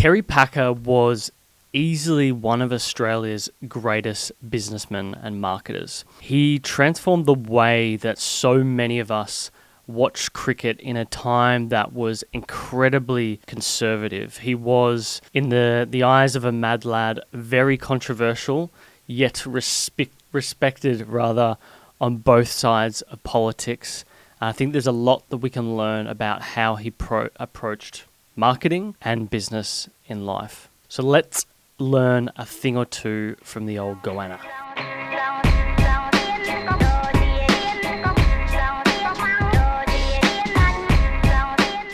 Kerry Packer was easily one of Australia's greatest businessmen and marketers. He transformed the way that so many of us watched cricket in a time that was incredibly conservative. He was, in the eyes of a mad lad, very controversial, yet respected rather on both sides of politics. I think there's a lot that we can learn about how he approached marketing and business in life. So let's learn a thing or two from the old Goanna.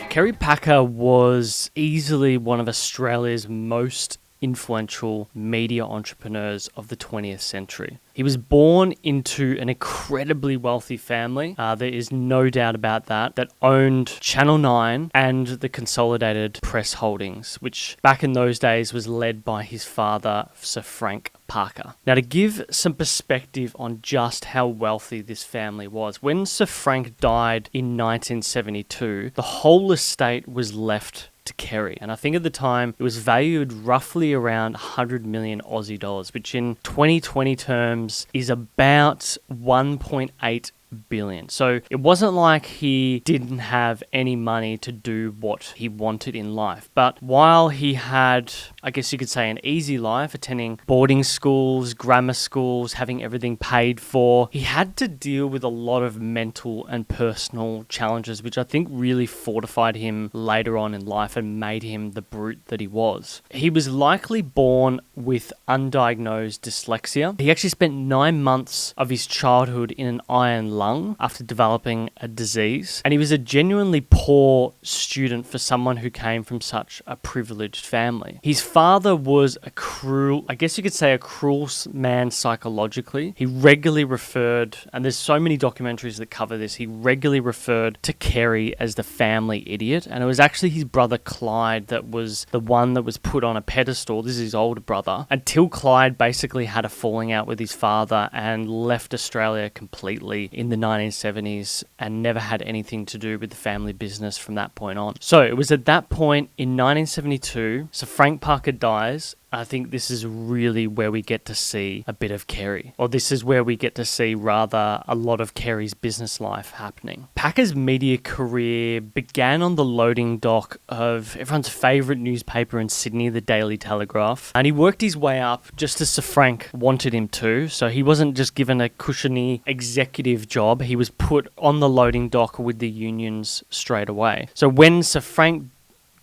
Kerry Packer was easily one of Australia's most influential media entrepreneurs of the 20th century. He was born into an incredibly wealthy family, there is no doubt about that owned Channel 9 and the Consolidated Press Holdings, which back in those days was led by his father, Sir Frank Packer. Now, to give some perspective on just how wealthy this family was, when Sir Frank died in 1972, the whole estate was left to Kerry, and I think at the time it was valued roughly around 100 million Aussie dollars, which in 2020 terms is about 1.8 billion. So it wasn't like he didn't have any money to do what he wanted in life. But while he had, I guess you could say, an easy life, attending boarding schools, grammar schools, having everything paid for, he had to deal with a lot of mental and personal challenges, which I think really fortified him later on in life and made him the brute that he was. He was likely born with undiagnosed dyslexia. He actually spent 9 months of his childhood in an iron lung after developing a disease, and he was a genuinely poor student for someone who came from such a privileged family. His father was a cruel, I guess you could say a cruel man psychologically. He regularly referred, and there's so many documentaries that cover this, he regularly referred to Kerry as the family idiot, and it was actually his brother Clyde that was the one that was put on a pedestal. This is his older brother, until Clyde basically had a falling out with his father and left Australia completely in the 1970s and never had anything to do with the family business from that point on. So it was at that point in 1972, Sir Frank Packer dies. I think this is really where we get to see a bit of Kerry, or this is where we get to see rather a lot of Kerry's business life happening. Packer's media career began on the loading dock of everyone's favourite newspaper in Sydney, the Daily Telegraph, and he worked his way up just as Sir Frank wanted him to. So he wasn't just given a cushiony executive job, he was put on the loading dock with the unions straight away. So when Sir Frank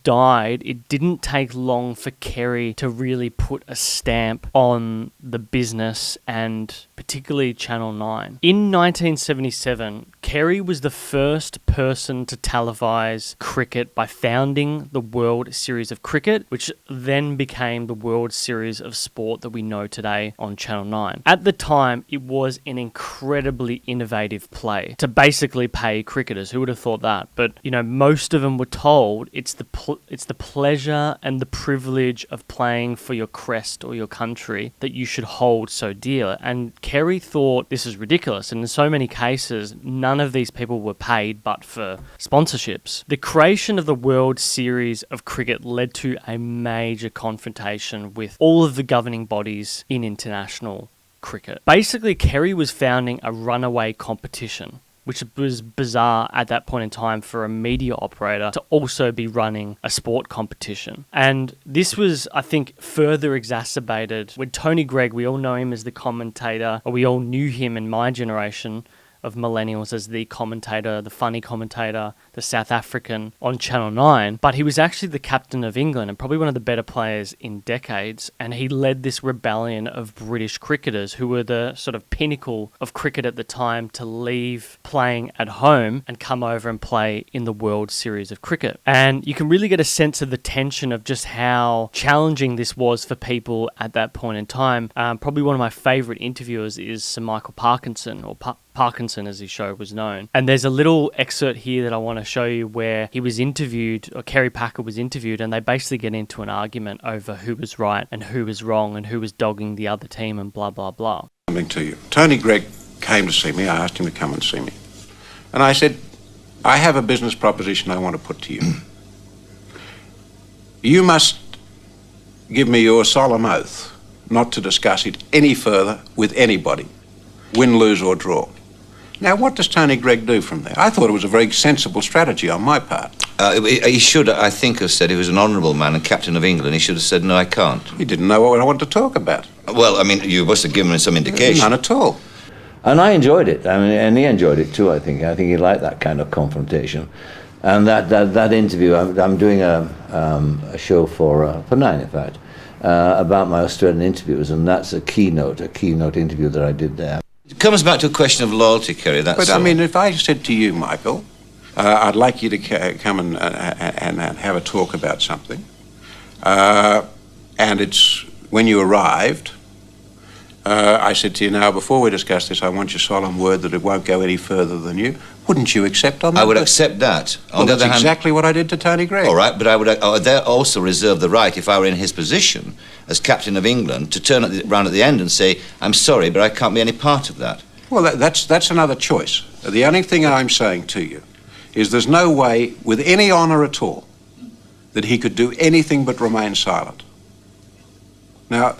died, it didn't take long for Kerry to really put a stamp on the business and particularly Channel 9. In 1977, Kerry was the first person to televise cricket by founding the World Series of Cricket, which then became the World Series of Sport that we know today on Channel 9. At the time, it was an incredibly innovative play to basically pay cricketers. Who would have thought that? But, most of them were told it's the pleasure and the privilege of playing for your crest or your country that you should hold so dear. And Kerry thought this is ridiculous. And in so many cases, none of these people were paid but for sponsorships. The creation of the World Series of Cricket led to a major confrontation with all of the governing bodies in international cricket. Basically, Kerry was founding a runaway competition, which was bizarre at that point in time for a media operator to also be running a sport competition. And this was, I think, further exacerbated when Tony Greig, we all know him as the commentator, or we all knew him in my generation of millennials as the commentator, the funny commentator, the South African on Channel 9, but he was actually the captain of England and probably one of the better players in decades, and he led this rebellion of British cricketers who were the sort of pinnacle of cricket at the time to leave playing at home and come over and play in the World Series of Cricket. And you can really get a sense of the tension of just how challenging this was for people at that point in time. Probably one of my favourite interviewers is Sir Michael Parkinson, or Parkinson as his show was known. And there's a little excerpt here that I want to show you where he was interviewed, or Kerry Packer was interviewed, and they basically get into an argument over who was right and who was wrong and who was dogging the other team and blah, blah, blah. Something to you. Tony Greig came to see me. I asked him to come and see me. And I said, I have a business proposition I want to put to you. You must give me your solemn oath not to discuss it any further with anybody, win, lose or draw. Now, what does Tony Gregg do from there? I thought it was a very sensible strategy on my part. He should, I think, have said he was an honourable man and captain of England. He should have said, no, I can't. He didn't know what I wanted to talk about. Well, I mean, you must have given him some indication. None at all. And I enjoyed it. I mean, and he enjoyed it too, I think. I think he liked that kind of confrontation. And that interview, I'm doing a show for Nine, in fact, about my Australian interviews, and that's a keynote interview that I did there. It comes back to a question of loyalty, Kerry, that's But, all. I mean, if I said to you, Michael, I'd like you to come and have a talk about something, and it's when you arrived, I said to you, now, before we discuss this, I want your solemn word that it won't go any further than you. Wouldn't you accept on that? I would accept that. Well, that's exactly what I did to Tony Gregg. All right, but I would also reserve the right, if I were in his position as captain of England, to turn round at the end and say, I'm sorry, but I can't be any part of that. Well, that's another choice. The only thing I'm saying to you is there's no way, with any honour at all, that he could do anything but remain silent. Now...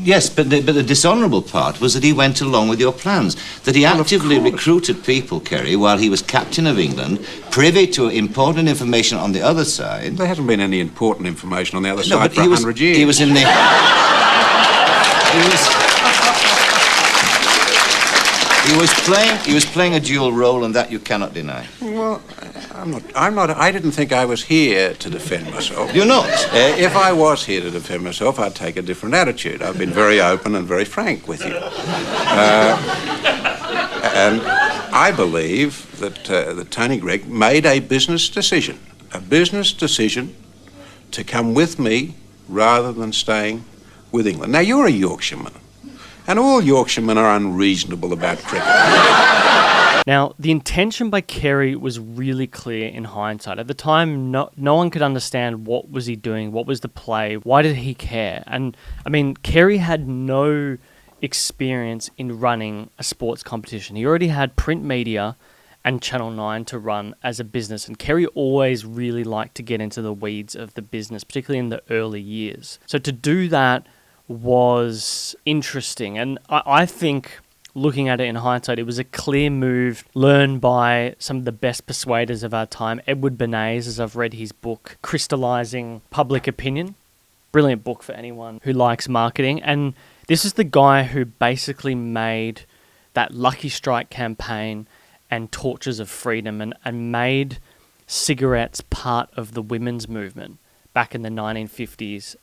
Yes, but the dishonourable part was that he went along with your plans, that he actively recruited people, Kerry, while he was captain of England, privy to important information on the other side. There hasn't been any important information on the other side for 100 years. He was in the... He was playing a dual role, and that you cannot deny. Well, I didn't think I was here to defend myself. You're not? If I was here to defend myself, I'd take a different attitude. I've been very open and very frank with you. And I believe that Tony Gregg made a business decision to come with me rather than staying with England. Now, you're a Yorkshireman, and all Yorkshiremen are unreasonable about cricket. Now, the intention by Kerry was really clear in hindsight. At the time, no one could understand what was he doing, what was the play, why did he care? And, I mean, Kerry had no experience in running a sports competition. He already had print media and Channel 9 to run as a business, and Kerry always really liked to get into the weeds of the business, particularly in the early years. So to do that was interesting, and I think, looking at it in hindsight, it was a clear move learned by some of the best persuaders of our time. Edward Bernays, as I've read his book, Crystallizing Public Opinion. Brilliant book for anyone who likes marketing. And this is the guy who basically made that Lucky Strike campaign and Torches of Freedom and made cigarettes part of the women's movement back in the 1950s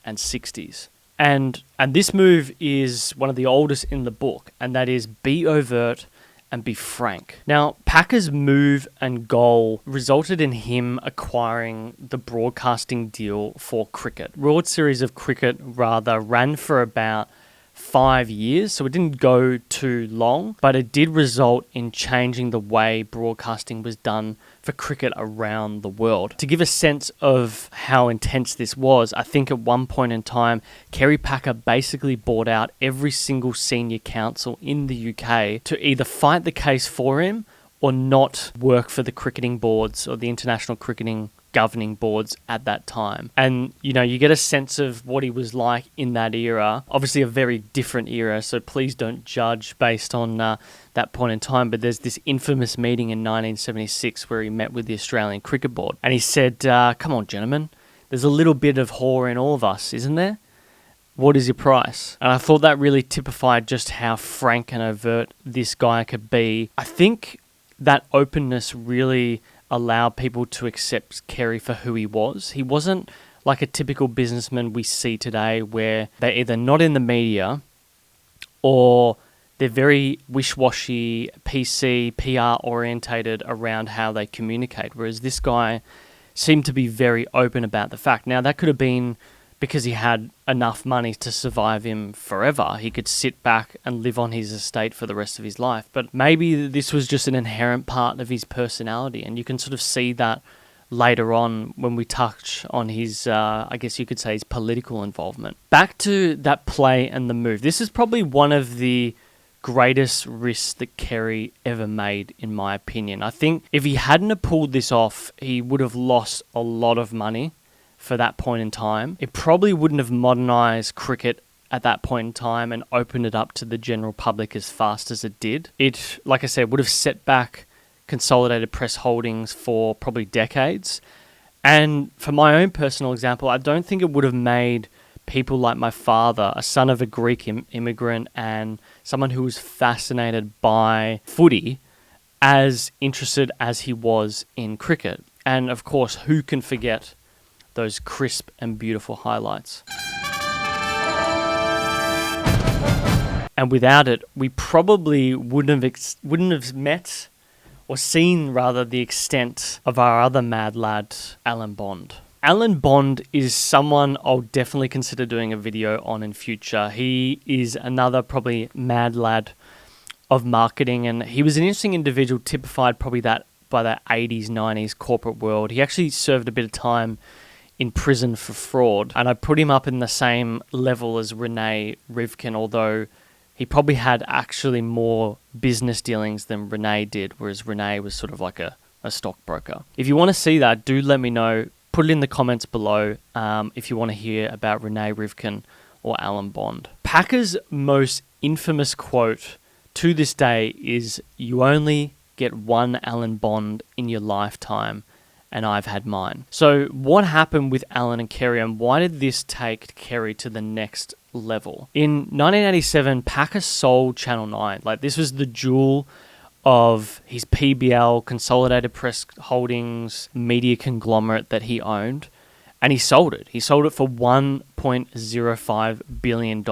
and 60s. And this move is one of the oldest in the book, and that is be overt and be frank. Now, Packer's move and goal resulted in him acquiring the broadcasting deal for cricket. World Series of Cricket, rather, ran for about 5 years, so it didn't go too long, but it did result in changing the way broadcasting was done for cricket around the world. To give a sense of how intense this was, I think at one point in time, Kerry Packer basically bought out every single senior counsel in the UK to either fight the case for him or not work for the cricketing boards or the international cricketing governing boards at that time. And, you know, you get a sense of what he was like in that era. Obviously a very different era, so please don't judge based on that point in time. But there's this infamous meeting in 1976 where he met with the Australian Cricket Board. And he said, come on, gentlemen, there's a little bit of whore in all of us, isn't there? What is your price? And I thought that really typified just how frank and overt this guy could be. I think that openness really allowed people to accept Kerry for who he was. He wasn't like a typical businessman we see today where they're either not in the media or they're very wish-washy, PC, PR orientated around how they communicate, whereas this guy seemed to be very open about the fact. Now, that could have been because he had enough money to survive him forever. He could sit back and live on his estate for the rest of his life. But maybe this was just an inherent part of his personality, and you can sort of see that later on when we touch on his, I guess you could say, his political involvement. Back to that play and the move. This is probably one of the greatest risks that Kerry ever made, in my opinion. I think if he hadn't have pulled this off, he would have lost a lot of money for that point in time. It probably wouldn't have modernised cricket at that point in time and opened it up to the general public as fast as it did. It, like I said, would have set back Consolidated Press holdings for probably decades. And for my own personal example, I don't think it would have made people like my father, a son of a Greek immigrant and someone who was fascinated by footy, as interested as he was in cricket. And of course, who can forget those crisp and beautiful highlights? And without it, we probably wouldn't have met or seen, rather, the extent of our other mad lad, Alan Bond. Alan Bond is someone I'll definitely consider doing a video on in future. He is another probably mad lad of marketing, and he was an interesting individual, typified probably that by that 80s, 90s corporate world. He actually served a bit of time in prison for fraud, and I put him up in the same level as Renee Rivkin, although he probably had actually more business dealings than Renee did, whereas Renee was sort of like a stockbroker. If you want to see that, do let me know. Put it in the comments below if you want to hear about Renee Rivkin or Alan Bond. Packer's most infamous quote to this day is, "You only get one Alan Bond in your lifetime, and I've had mine." So what happened with Alan and Kerry, and why did this take Kerry to the next level? In 1987, Packer sold Channel 9. Like, this was the jewel of his PBL, Consolidated Press Holdings, media conglomerate that he owned, and he sold it. He sold it for $1.05 billion,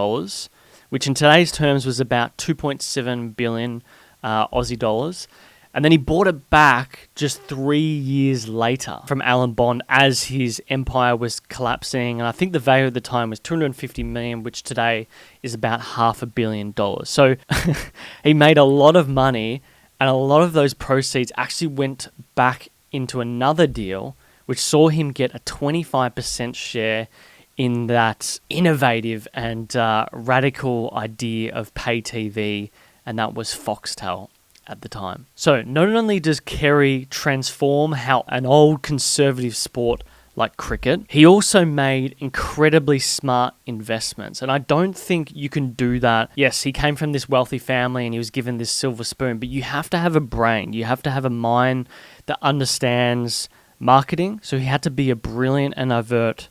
which in today's terms was about 2.7 billion Aussie dollars. And then he bought it back just 3 years later from Alan Bond as his empire was collapsing. And I think the value at the time was 250 million, which today is about $500 million. So he made a lot of money, and a lot of those proceeds actually went back into another deal, which saw him get a 25% share in that innovative and radical idea of pay TV, and that was Foxtel at the time. So not only does Kerry transform how an old conservative sport like cricket, he also made incredibly smart investments. And I don't think you can do that. Yes, he came from this wealthy family and he was given this silver spoon, but you have to have a brain. You have to have a mind that understands marketing. So he had to be a brilliant and overt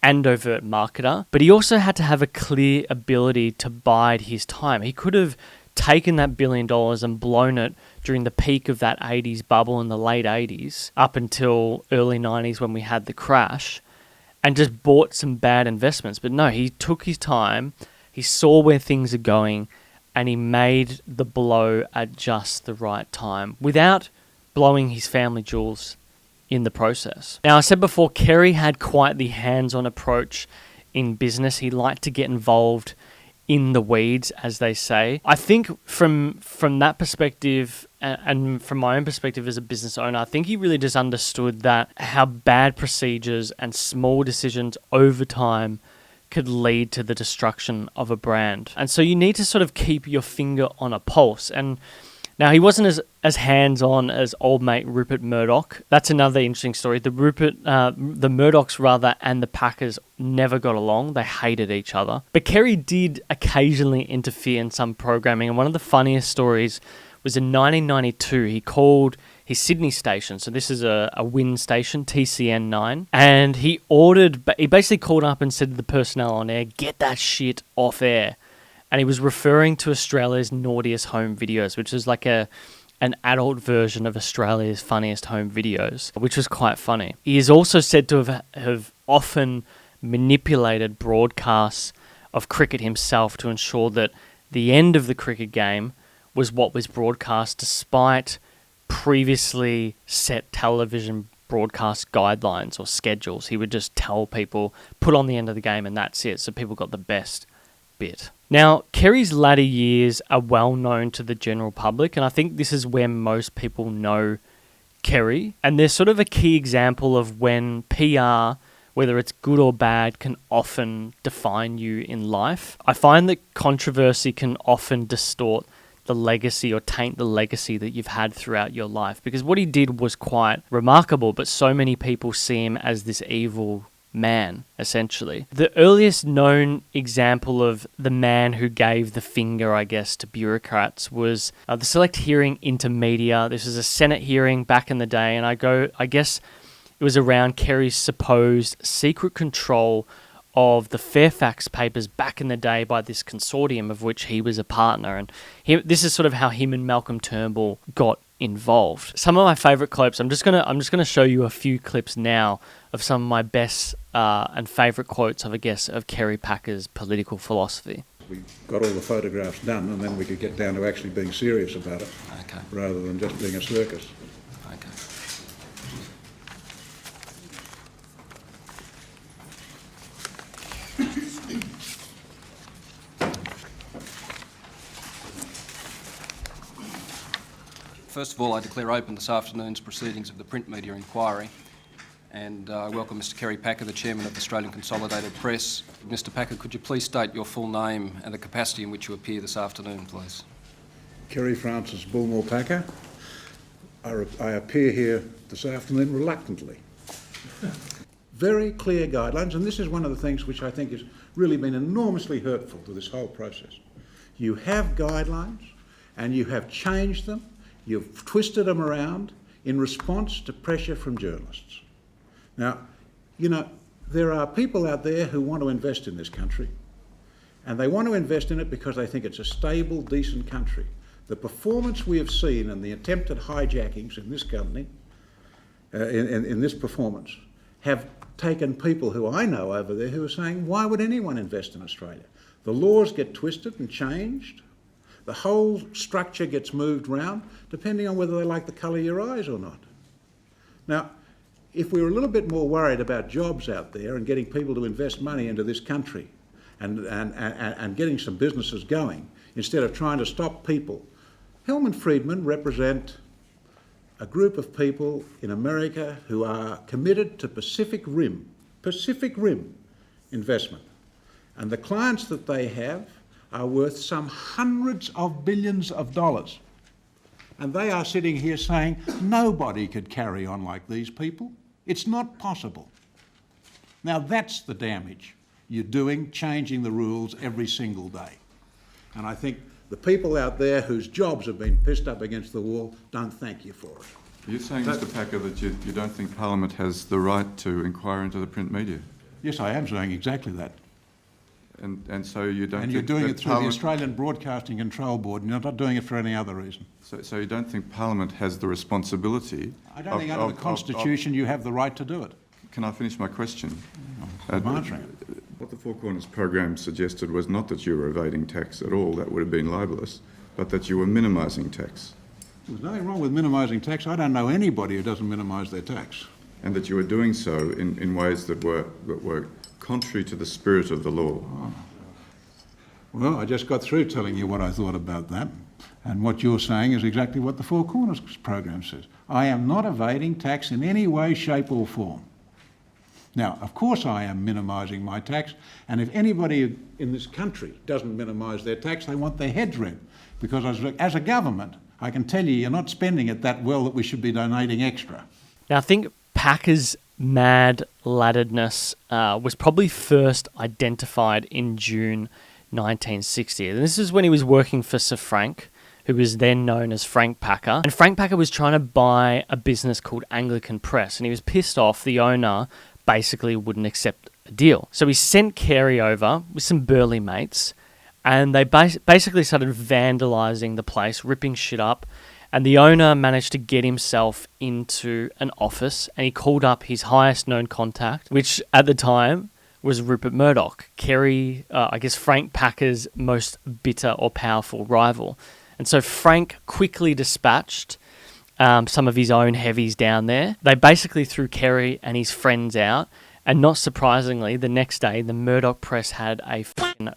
marketer, but he also had to have a clear ability to bide his time. He could have taken that $1 billion and blown it during the peak of that 80s bubble in the late 80s up until early 90s when we had the crash, and just bought some bad investments. But no, he took his time, he saw where things are going, and he made the blow at just the right time without blowing his family jewels in the process. Now, I said before, Kerry had quite the hands-on approach in business. He liked to get involved in the weeds, as they say. I think from that perspective, and from my own perspective as a business owner, I think he really just understood that how bad procedures and small decisions over time could lead to the destruction of a brand. And so you need to sort of keep your finger on a pulse. And now, he wasn't as hands-on as old mate Rupert Murdoch. That's another interesting story. The Murdochs rather, and the Packers never got along. They hated each other. But Kerry did occasionally interfere in some programming. And one of the funniest stories was in 1992. He called his Sydney station. So this is a WIN station, TCN 9. And he basically called up and said to the personnel on air, "Get that shit off air." And he was referring to Australia's naughtiest home videos, which is like an adult version of Australia's funniest home videos, which was quite funny. He is also said to have often manipulated broadcasts of cricket himself to ensure that the end of the cricket game was what was broadcast, despite previously set television broadcast guidelines or schedules. He would just tell people, put on the end of the game and that's it, so people got the best bit. Now, Kerry's latter years are well known to the general public, and I think this is where most people know Kerry. And they're sort of a key example of when PR, whether it's good or bad, can often define you in life. I find that controversy can often distort the legacy or taint the legacy that you've had throughout your life, because what he did was quite remarkable, but so many people see him as this evil man, essentially. The earliest known example of the man who gave the finger, I guess, to bureaucrats was the select hearing inter media. This was a Senate hearing back in the day, and I guess it was around Kerry's supposed secret control of the Fairfax papers back in the day by this consortium of which he was a partner. And this is sort of how him and Malcolm Turnbull got involved. Some of my favourite clips, I'm just gonna show you a few clips now of some of my best and favourite quotes of, I guess, of Kerry Packer's political philosophy. We got all the photographs done, and then we could get down to actually being serious about it, Okay. rather than just being a circus. Okay. First of all, I declare open this afternoon's proceedings of the print media inquiry, and I welcome Mr Kerry Packer, the Chairman of the Australian Consolidated Press. Mr Packer, could you please state your full name and the capacity in which you appear this afternoon, please? Kerry Francis Bullmore Packer. I appear here this afternoon reluctantly. Very clear guidelines, and this is one of the things which I think has really been enormously hurtful to this whole process. You have guidelines, and you have changed them. You've twisted them around in response to pressure from journalists. Now, you know, there are people out there who want to invest in this country, and they want to invest in it because they think it's a stable, decent country. The performance we have seen and the attempted hijackings in this company, in this performance, have taken people who I know over there who are saying, why would anyone invest in Australia? The laws get twisted and changed. The whole structure gets moved round, depending on whether they like the colour of your eyes or not. Now, if we were a little bit more worried about jobs out there and getting people to invest money into this country and getting some businesses going, instead of trying to stop people, Hillman Friedman represent a group of people in America who are committed to Pacific Rim investment. And the clients that they have are worth some hundreds of billions of dollars. And they are sitting here saying, nobody could carry on like these people. It's not possible. Now that's the damage you're doing, changing the rules every single day. And I think the people out there whose jobs have been pissed up against the wall don't thank you for it. Are you saying, Mr Packer, that you don't think Parliament has the right to inquire into the print media? Yes, I am saying exactly that. And so you don't And think you're doing that it through the Australian Broadcasting Control Board, and you're not doing it for any other reason. So you don't think Parliament has the responsibility? I don't think under the Constitution you have the right to do it. Can I finish my question? I'm answering it. What the Four Corners program suggested was not that you were evading tax at all, that would have been libellous, but that you were minimising tax. There's nothing wrong with minimising tax. I don't know anybody who doesn't minimise their tax. And that you were doing so in ways that were contrary to the spirit of the law. Well, I just got through telling you what I thought about that. And what you're saying is exactly what the Four Corners program says. I am not evading tax in any way, shape or form. Now, of course I am minimising my tax, and if anybody in this country doesn't minimise their tax, they want their heads read. Because as a government, I can tell you, you're not spending it that well that we should be donating extra. Now, I think Packer's mad-laddedness was probably first identified in June 1960. And this is when he was working for Sir Frank, who was then known as Frank Packer. And Frank Packer was trying to buy a business called Anglican Press, and he was pissed off the owner basically wouldn't accept a deal. So he sent Kerry over with some burly mates, and they basically started vandalising the place, ripping shit up, and the owner managed to get himself into an office, and he called up his highest known contact, which at the time was Rupert Murdoch, Frank Packer's most bitter or powerful rival. And so Frank quickly dispatched some of his own heavies down there. They basically threw Kerry and his friends out, and not surprisingly, the next day, the Murdoch press had a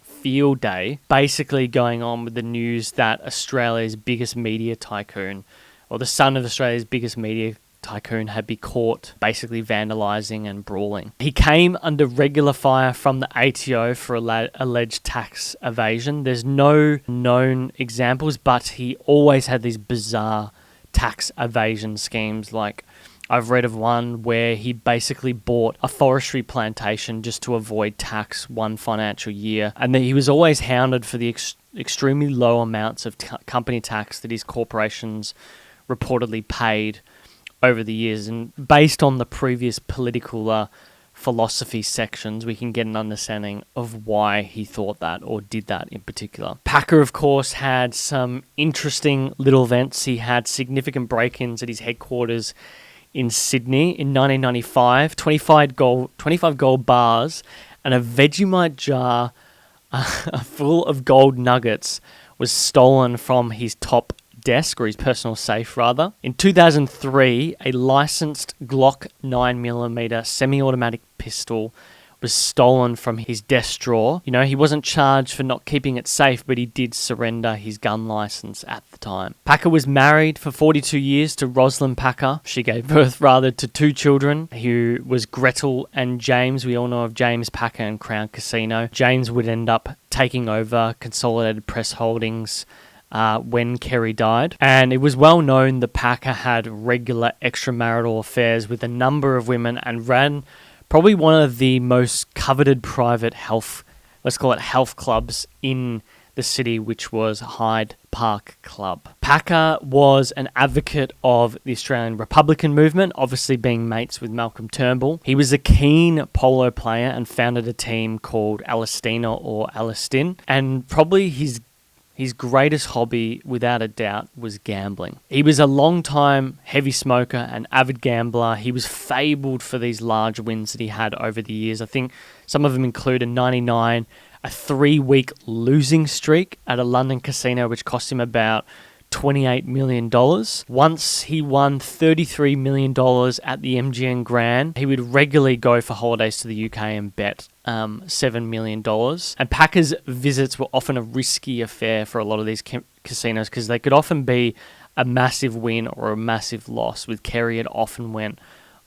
field day, basically going on with the news that Australia's biggest media tycoon, or the son of Australia's biggest media tycoon, had been caught basically vandalising and brawling. He came under regular fire from the ATO for alleged tax evasion. There's no known examples, but he always had these bizarre tax evasion schemes, like I've read of one where he basically bought a forestry plantation just to avoid tax one financial year. And then he was always hounded for the extremely low amounts of company tax that his corporations reportedly paid over the years. And based on the previous political philosophy sections, we can get an understanding of why he thought that or did that in particular. Packer, of course, had some interesting little events. He had significant break-ins at his headquarters in Sydney in 1995, 25 gold bars and a Vegemite jar full of gold nuggets was stolen from his top desk, or his personal safe rather. In 2003, a licensed Glock 9mm semi-automatic pistol was stolen from his desk drawer. You know, he wasn't charged for not keeping it safe, but he did surrender his gun license at the time. Packer was married for 42 years to Rosalind Packer. She gave birth to 2 children, who was Gretel and James. We all know of James Packer and Crown Casino. James would end up taking over Consolidated Press Holdings when Kerry died. And it was well known that Packer had regular extramarital affairs with a number of women and ran probably one of the most coveted private health clubs in the city, which was Hyde Park Club. Packer was an advocate of the Australian Republican movement, obviously being mates with Malcolm Turnbull. He was a keen polo player and founded a team called Alistina or Alistin, and probably his greatest hobby, without a doubt, was gambling. He was a long-time heavy smoker and avid gambler. He was fabled for these large wins that he had over the years. I think some of them include in 99, a 3-week losing streak at a London casino, which cost him about $28 million. Once he won $33 million at the MGM Grand, he would regularly go for holidays to the UK and bet $7 million. And Packer's visits were often a risky affair for a lot of these casinos because they could often be a massive win or a massive loss. With Kerry, it often went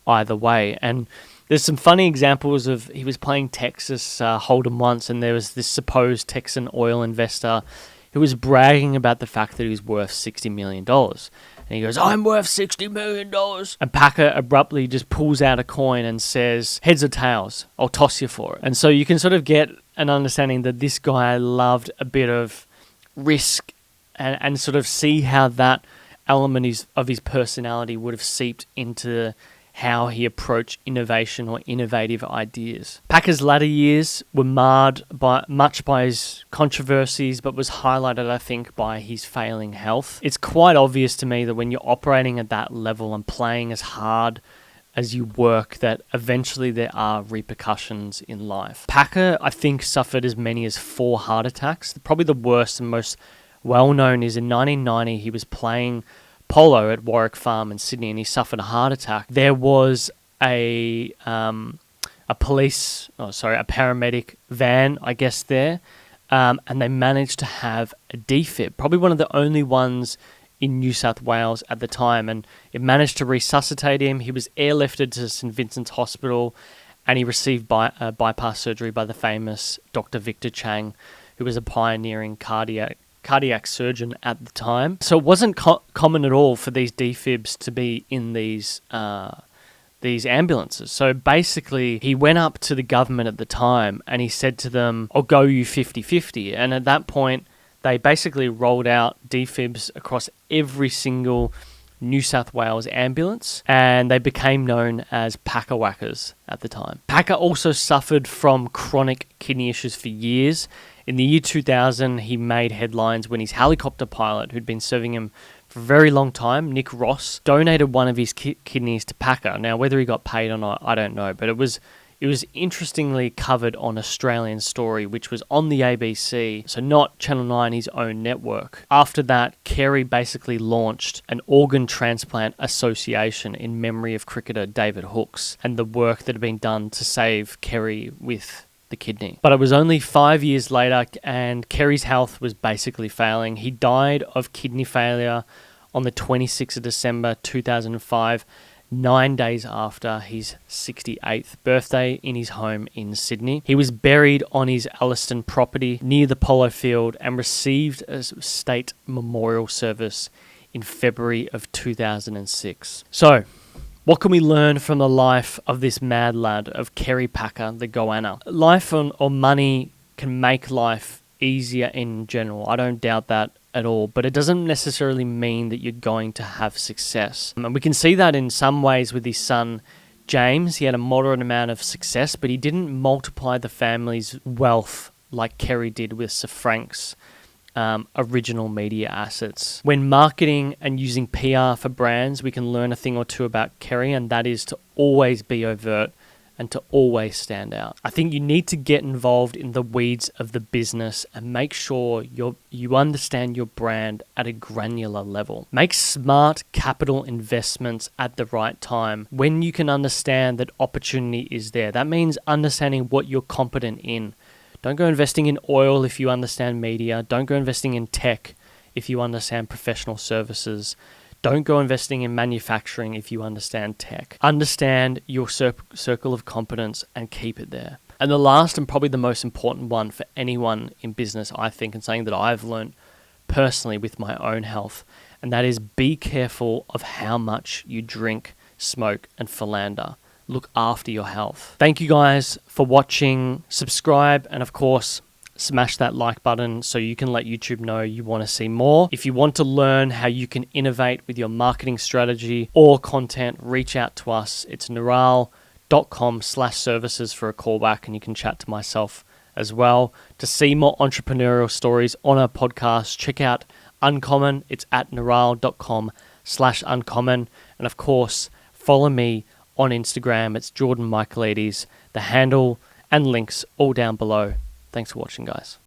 either way. And there's some funny examples of, he was playing Texas Hold'em once, and there was this supposed Texan oil investor who was bragging about the fact that he was worth $60 million. And he goes, "I'm worth $60 million. And Packer abruptly just pulls out a coin and says, "Heads or tails, I'll toss you for it." And so you can sort of get an understanding that this guy loved a bit of risk and sort of see how that element of his personality would have seeped into how he approached innovation or innovative ideas. Packer's latter years were marred much by his controversies, but was highlighted, I think, by his failing health. It's quite obvious to me that when you're operating at that level and playing as hard as you work, that eventually there are repercussions in life. Packer, I think, suffered as many as 4 heart attacks. Probably the worst and most well-known is in 1990, he was playing polo at Warwick Farm in Sydney, and he suffered a heart attack. There was a paramedic van, I guess, there, and they managed to have a defib, probably one of the only ones in New South Wales at the time, and it managed to resuscitate him. He was airlifted to St Vincent's Hospital, and he received bypass surgery by the famous Dr. Victor Chang, who was a pioneering cardiac surgeon at the time. So it wasn't common at all for these defibs to be in these ambulances. So basically, he went up to the government at the time and he said to them, "I'll go you 50-50. And at that point, they basically rolled out defibs across every single New South Wales ambulance, and they became known as Packer Whackers at the time. Packer also suffered from chronic kidney issues for years. In the year 2000, he made headlines when his helicopter pilot, who'd been serving him for a very long time, Nick Ross, donated one of his kidneys to Packer. Now, whether he got paid or not, I don't know, but it was interestingly covered on Australian Story, which was on the ABC, so not Channel 9, his own network. After that, Kerry basically launched an organ transplant association in memory of cricketer David Hooks and the work that had been done to save Kerry with the kidney. But it was only 5 years later, and Kerry's health was basically failing. He died of kidney failure on the 26th of December 2005, 9 days after his 68th birthday, in his home in Sydney. He was buried on his Alliston property near the polo field and received a state memorial service in February of 2006. So, What can we learn from the life of this mad lad, of Kerry Packer, the Goanna? Life or money can make life easier in general. I don't doubt that at all, but it doesn't necessarily mean that you're going to have success. And we can see that in some ways with his son, James. He had a moderate amount of success, but he didn't multiply the family's wealth like Kerry did with Sir Frank's original media assets. When marketing and using PR for brands, we can learn a thing or two about Kerry, and that is to always be overt and to always stand out. I think you need to get involved in the weeds of the business and make sure you understand your brand at a granular level. Make smart capital investments at the right time when you can understand that opportunity is there. That means understanding what you're competent in. Don't go investing in oil if you understand media. Don't go investing in tech if you understand professional services. Don't go investing in manufacturing if you understand tech. Understand your circle of competence and keep it there. And the last and probably the most important one for anyone in business, I think, and something that I've learned personally with my own health, and that is be careful of how much you drink, smoke, and philander. Look after your health. Thank you guys for watching. Subscribe, and of course, smash that like button so you can let YouTube know you want to see more. If you want to learn how you can innovate with your marketing strategy or content, reach out to us. It's naral.com/services for a callback, and you can chat to myself as well. To see more entrepreneurial stories on our podcast, check out Uncommon. It's at naral.com/uncommon. And of course, follow me on Instagram. It's Jordan Michaelides. The handle and links all down below. Thanks for watching, guys.